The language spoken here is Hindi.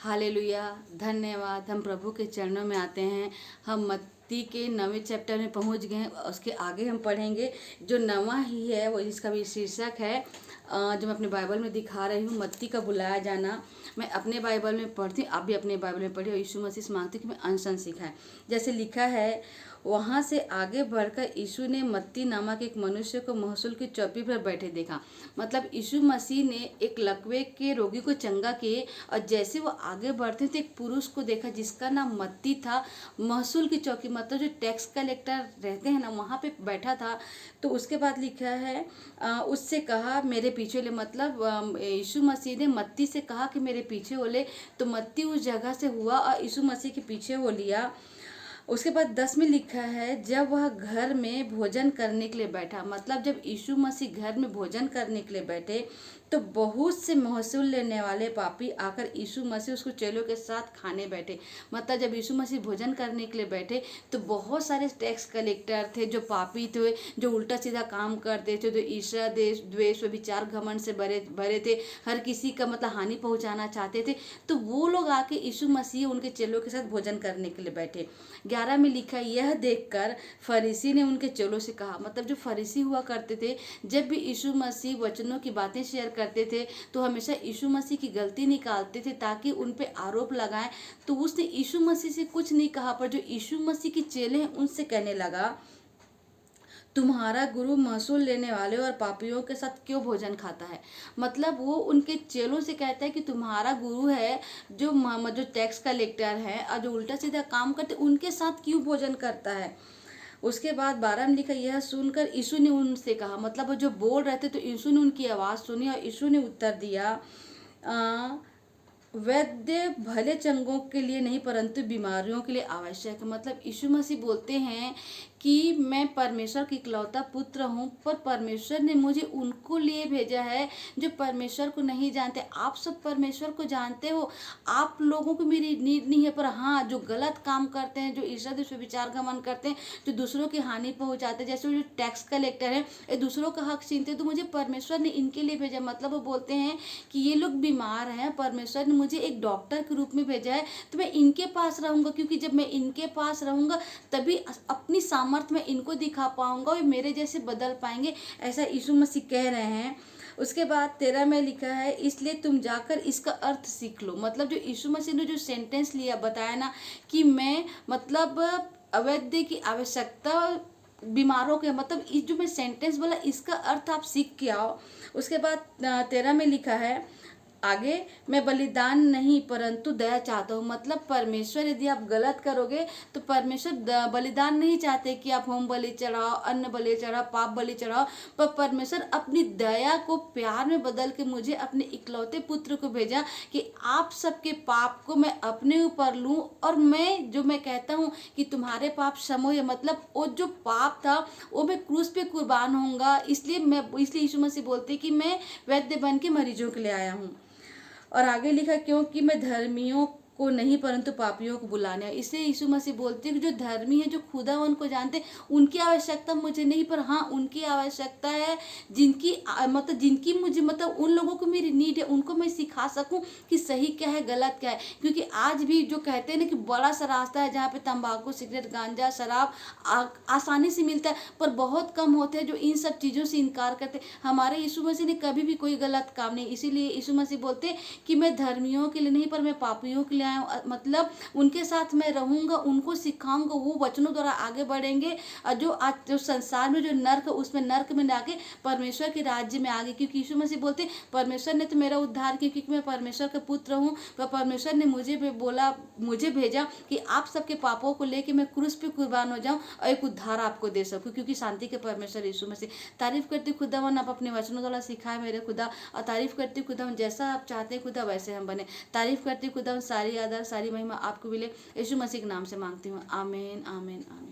हालेलुया, धन्यवाद। हम प्रभु के चरणों में आते हैं। हम मत्ती के 9वें चैप्टर में पहुंच गए हैं। उसके आगे हम पढ़ेंगे जो 9वां ही है, वो इसका भी शीर्षक है जो मैं अपने बाइबल में दिखा रही हूँ, मत्ती का बुलाया जाना। मैं अपने बाइबल में पढ़ती हूँ, आप भी अपने बाइबल में पढ़िए और यीशु मसीह से मांगती हूँ कि मैं अनशन सिखाएं। जैसे लिखा है, वहाँ से आगे बढ़कर यीशु ने मत्ती नामक एक मनुष्य को महसूल की चौकी पर बैठे देखा। मतलब यीशु मसीह ने एक लकवे के रोगी को चंगा किए, और जैसे वो आगे बढ़ते थे एक पुरुष को देखा जिसका नाम मत्ती था। महसूल की चौकी मतलब जो टैक्स कलेक्टर रहते हैं ना, वहाँ पे बैठा था। तो उसके बाद लिखा है उससे कहा मेरे पीछे ले। मतलब यीशु मसीह ने मत्ती से कहा कि मेरे पीछे हो ले। तो मत्ती उस जगह से हुआ और यीशु मसीह के पीछे हो लिया। उसके बाद 10 में लिखा है, जब वह घर में भोजन करने के लिए बैठा। मतलब जब यीशु मसीह घर में भोजन करने के लिए बैठे तो बहुत से महसूल लेने वाले पापी आकर यीशु मसीह उसको चेलों के साथ खाने बैठे। मतलब जब यीशु मसीह भोजन करने के लिए बैठे तो बहुत सारे टैक्स कलेक्टर थे जो पापी थे, जो उल्टा सीधा काम करते थे, जो ईर्ष्या देश द्वेष विचार घमंड से भरे भरे थे, हर किसी का मतलब हानि पहुंचाना चाहते थे। तो वो लोग आके यीशु मसीह उनके चेलों के साथ भोजन करने के लिए बैठे। 11 में लिखा, यह देखकर फरीसी ने उनके चेलों से कहा। मतलब जो फरीसी हुआ करते थे, जब भी यीशु मसीह वचनों की बातें शेयर करते थे तो हमेशा यीशु मसीह की गलती निकालते थे ताकि उन पे आरोप लगाएं। तो उसने यीशु मसीह से कुछ नहीं कहा, पर जो यीशु मसीह के चेले हैं उनसे कहने लगा, तुम्हारा गुरु महसूल लेने वाले और पापियों के साथ क्यों भोजन खाता है। मतलब वो उनके चेलों से कहता है कि तुम्हारा गुरु है जो टैक्स कलेक्टर है और जो उल्टा सीधा काम करते उनके साथ क्यों भोजन करता है। उसके बाद 12 में लिखा, यह सुनकर यीशु ने उनसे कहा। मतलब वो जो बोल रहे थे तो यीशु ने उनकी आवाज़ सुनी और यीशु ने उत्तर दिया, वैद्य भले चंगों के लिए नहीं परंतु बीमारियों के लिए आवश्यक है। मतलब यीशु मसीह बोलते हैं कि मैं परमेश्वर की इकलौता पुत्र हूँ, पर परमेश्वर ने मुझे उनको लिए भेजा है जो परमेश्वर को नहीं जानते। आप सब परमेश्वर को जानते हो, आप लोगों को मेरी नीड नहीं है। पर हाँ, जो गलत काम करते हैं, जो ईर्ष्या द्वेष विचार घमंड करते हैं, जो दूसरों की हानि पहुंचाते हैं, जैसे जो टैक्स कलेक्टर है, ये दूसरों का हक छीनते हैं, तो मुझे परमेश्वर ने इनके लिए भेजा। मतलब वो बोलते हैं कि ये लोग बीमार हैं, परमेश्वर ने मुझे एक डॉक्टर के रूप में भेजा है, तो मैं इनके पास रहूंगा, क्योंकि जब मैं इनके पास रहूंगा तभी अपनी सामर्थ्य मैं इनको दिखा पाऊंगा और मेरे जैसे बदल पाएंगे। ऐसा यीशु मसीह कह रहे हैं। उसके बाद 13 में लिखा है, इसलिए तुम जाकर इसका अर्थ सीख लो। मतलब जो यीशु मसीह ने जो सेंटेंस लिया बताया ना कि मैं मतलब अवैध की आवश्यकता बीमारों के, मतलब इस जो मैं सेंटेंस बोला इसका अर्थ आप सीख के आओ। उसके बाद 13 में लिखा है आगे, मैं बलिदान नहीं परंतु दया चाहता हूँ। मतलब परमेश्वर यदि आप गलत करोगे तो परमेश्वर बलिदान नहीं चाहते कि आप होम बलि चढ़ाओ, अन्न बलि चढ़ाओ, पाप बलि चढ़ाओ, पर परमेश्वर अपनी दया को प्यार में बदल के मुझे अपने इकलौते पुत्र को भेजा कि आप सबके पाप को मैं अपने ऊपर लूँ और मैं कहता हूँ कि तुम्हारे पाप समोय। मतलब वो जो पाप था वो मैं क्रूस पे कुर्बान होऊंगा। इसलिए यीशु मसीह बोलते कि मैं वैद्य बन के मरीजों के लिए आया हूँ। और आगे लिखा, क्योंकि मैं धर्मियों को नहीं परंतु पापियों को बुलाने। इसलिए यीशु मसीह बोलते हैं कि जो धर्मी है, जो खुदावन को जानते, उनकी आवश्यकता मुझे नहीं, पर हाँ उनकी आवश्यकता है जिनकी मुझे मतलब उन लोगों को मेरी नीड है, उनको मैं सिखा सकूं कि सही क्या है गलत क्या है। क्योंकि आज भी जो कहते हैं ना कि बड़ा सा रास्ता है जहाँ पे तंबाकू, सिगरेट, गांजा, शराब आसानी से मिलता है, पर बहुत कम होते हैं जो इन सब चीज़ों से इनकार करते। हमारे यीशु मसीह ने कभी भी कोई गलत काम नहीं। इसीलिए यीशु मसीह बोलते कि मैं धर्मियों के लिए नहीं पर मैं पापियों के लिए आया हूँ। मतलब उनके साथ मैं रहूंगा, उनको सिखाऊंगा, वो वचनों द्वारा आगे बढ़ेंगे और जो संसार में जो नर्क, उसमें नर्क में ना आके परमेश्वर के राज्य में आगे। क्योंकि यीशु मसीह बोलते परमेश्वर ने तो मेरा उद्धार किया, क्योंकि मैं परमेश्वर का पुत्र हूँ। पर परमेश्वर ने मुझे भेजा कि आप सबके पापों को लेके मैं क्रूस पे कुर्बान हो जाऊं और एक उद्धार आपको दे सकूं। क्योंकि शांति के परमेश्वर यीशु मसीह। तारीफ करती खुदावन, आप अपने वचनों द्वारा सिखाए मेरे खुदा, और तारीफ करती खुदावन जैसा आप चाहते हैं खुदा वैसे हम बने। तारीफ करती खुदावन, सारी आदर सारी महिमा आपको मिले। यीशु मसीह के नाम से मांगती हूँ, आमीन आमीन आमीन।